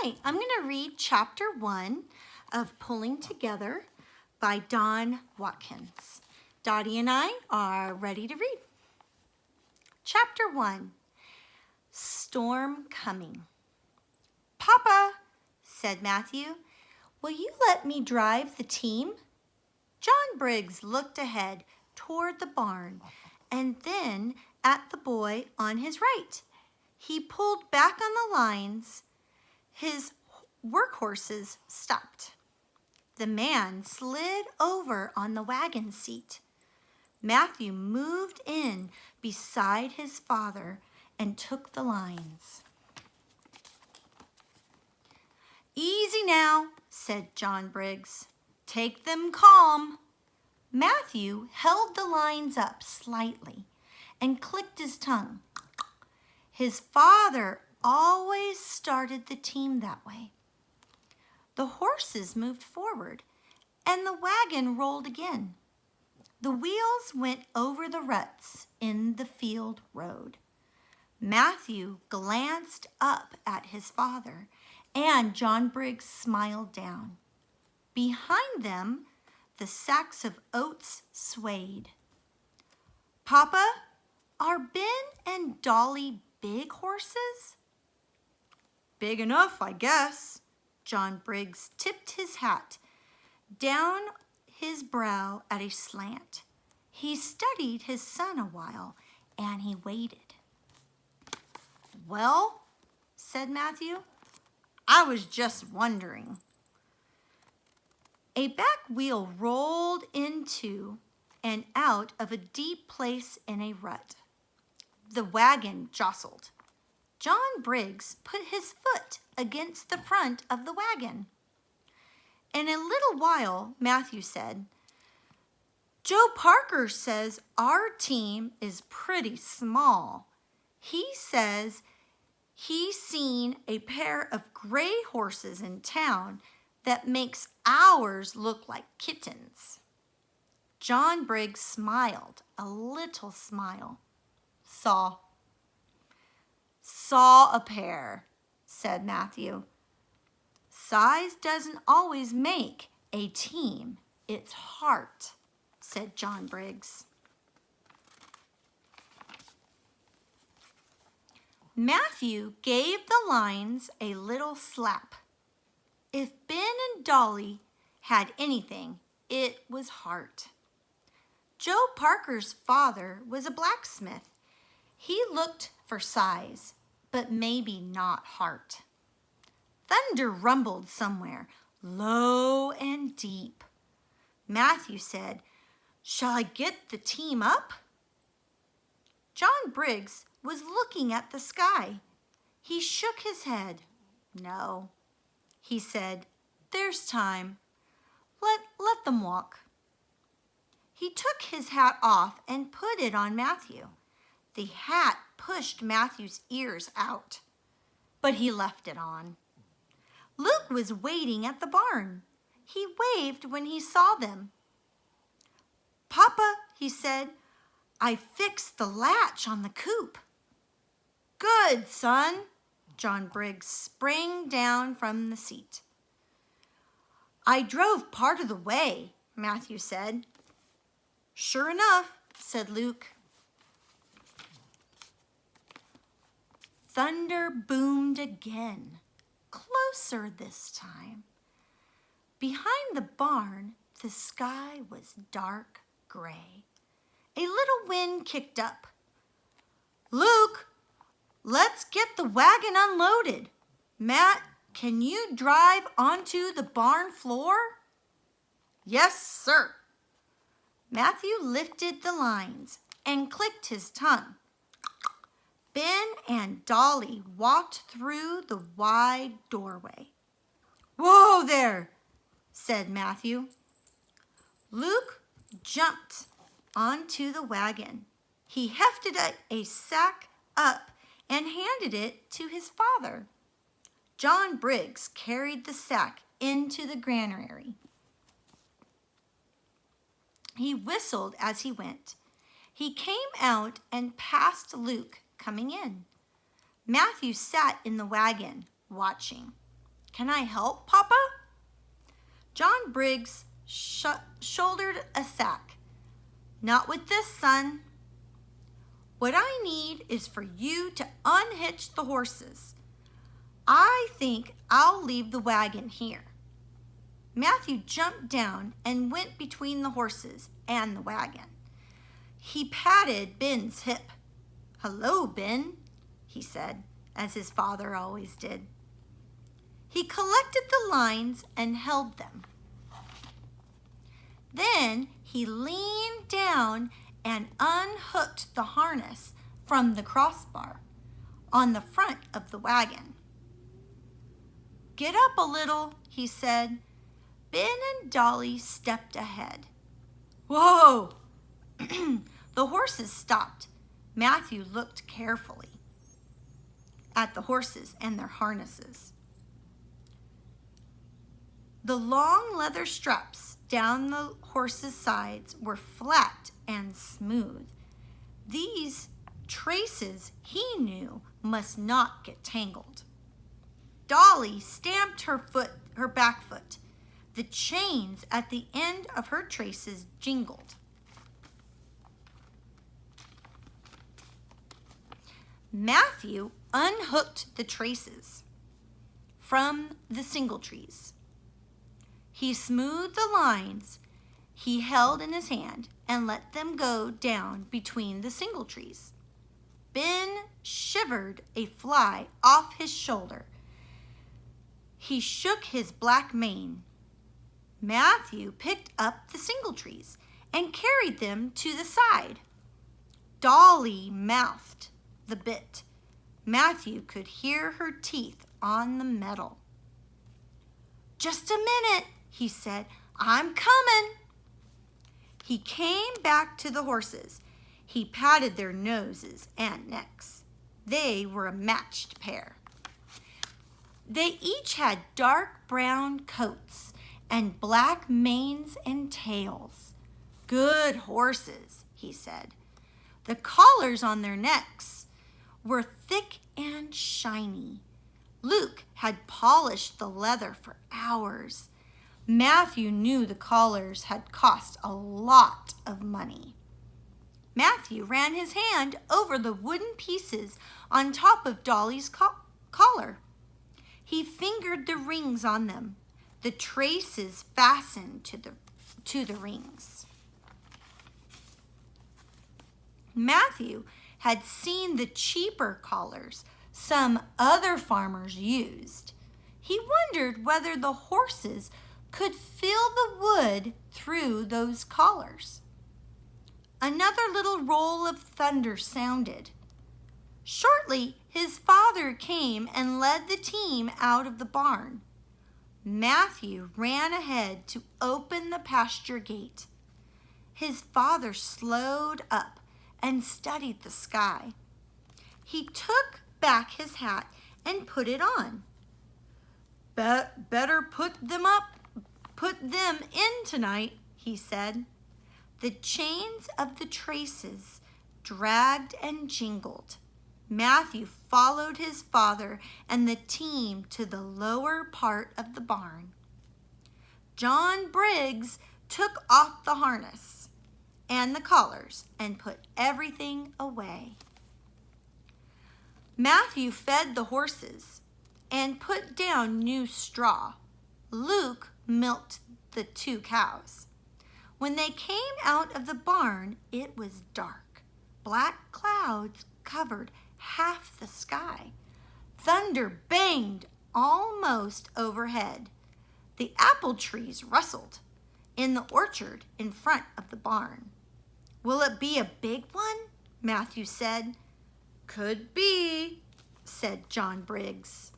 right, I'm going to read chapter 1 of Pulling Together by Don Watkins. Dottie and I are ready to read. Chapter 1, Storm Coming. "Papa," said Matthew, "will you let me drive the team?" John Briggs looked ahead toward the barn and then at the boy on his right. He pulled back on the lines. His workhorses stopped. The man slid over on the wagon seat. Matthew moved in beside his father and took the lines. "Easy now," said John Briggs. "Take them calm." Matthew held the lines up slightly and clicked his tongue. His father always started the team that way. The horses moved forward and the wagon rolled again. The wheels went over the ruts in the field road. Matthew glanced up at his father and John Briggs smiled down. Behind them, the sacks of oats swayed. "Papa, are Ben and Dolly big horses?" "Big enough, I guess." John Briggs tipped his hat down his brow at a slant. He studied his son a while and he waited. "Well," said Matthew, "I was just wondering." A back wheel rolled into and out of a deep place in a rut. The wagon jostled. John Briggs put his foot against the front of the wagon. In a little while, Matthew said, "Joe Parker says our team is pretty small. He says he's seen a pair of gray horses in town that makes ours look like kittens." John Briggs smiled, a little smile. Saw a pair," said Matthew. "Size doesn't always make a team. It's heart," said John Briggs. Matthew gave the lines a little slap. If Ben and Dolly had anything, it was heart. Joe Parker's father was a blacksmith. He looked for size, but maybe not heart. Thunder rumbled somewhere, low and deep. Matthew said, "Shall I get the team up?" John Briggs was looking at the sky. He shook his head. "No," he said, "there's time. Let them walk." He took his hat off and put it on Matthew. The hat pushed Matthew's ears out, but he left it on. Luke was waiting at the barn. He waved when he saw them. "Papa," he said, "I fixed the latch on the coop." "Good, son." John Briggs sprang down from the seat. "I drove part of the way," Matthew said. "Sure enough," said Luke. Thunder boomed again, closer this time. Behind the barn, the sky was dark gray. A little wind kicked up. "Luke, let's get the wagon unloaded. Matt, can you drive onto the barn floor?" "Yes, sir." Matthew lifted the lines and clicked his tongue. Ben and Dolly walked through the wide doorway. "Whoa there," said Matthew. Luke jumped onto the wagon. He hefted a sack up and handed it to his father. John Briggs carried the sack into the granary. He whistled as he went. He came out and passed Luke coming in. Matthew sat in the wagon, watching. Can I help, Papa? John Briggs shouldered a sack. Not with this, son. What I need is for you to unhitch the horses. I think I'll leave the wagon here. Matthew jumped down and went between the horses and the wagon. He patted Ben's hip. "Hello, Ben," he said, as his father always did. He collected the lines and held them. Then he leaned down and unhooked the harness from the crossbar on the front of the wagon. "Get up a little," he said. Ben and Dolly stepped ahead. "Whoa!" The horses stopped. Matthew looked carefully at the horses and their harnesses. The long leather straps down the horses' sides were flat and smooth. These traces, he knew, must not get tangled. Dolly stamped her back foot. The chains at the end of her traces jingled. Matthew unhooked the traces from the singletrees. He smoothed the lines he held in his hand and let them go down between the singletrees. Ben shivered a fly off his shoulder. He shook his black mane. Matthew picked up the singletrees and carried them to the side. Dolly mouthed the bit. Matthew could hear her teeth on the metal. "Just a minute," he said. "I'm coming." He came back to the horses. He patted their noses and necks. They were a matched pair. They each had dark brown coats and black manes and tails. "Good horses," he said. The collars on their necks were thick and shiny. Luke had polished the leather for hours. Matthew knew the collars had cost a lot of money. Matthew ran his hand over the wooden pieces on top of Dolly's collar. He fingered the rings on them. The traces fastened to the rings. Matthew had seen the cheaper collars some other farmers used. He wondered whether the horses could feel the wood through those collars. Another little roll of thunder sounded. Shortly, his father came and led the team out of the barn. Matthew ran ahead to open the pasture gate. His father slowed up and studied the sky. He took back his hat and put it on. "Better put them in tonight," he said. The chains of the traces dragged and jingled. Matthew followed his father and the team to the lower part of the barn. John Briggs took off the harness and the collars and put everything away. Matthew fed the horses and put down new straw. Luke milked the 2 cows. When they came out of the barn, it was dark. Black clouds covered half the sky. Thunder banged almost overhead. The apple trees rustled in the orchard in front of the barn. "Will it be a big one?" Matthew said. "Could be," said John Briggs.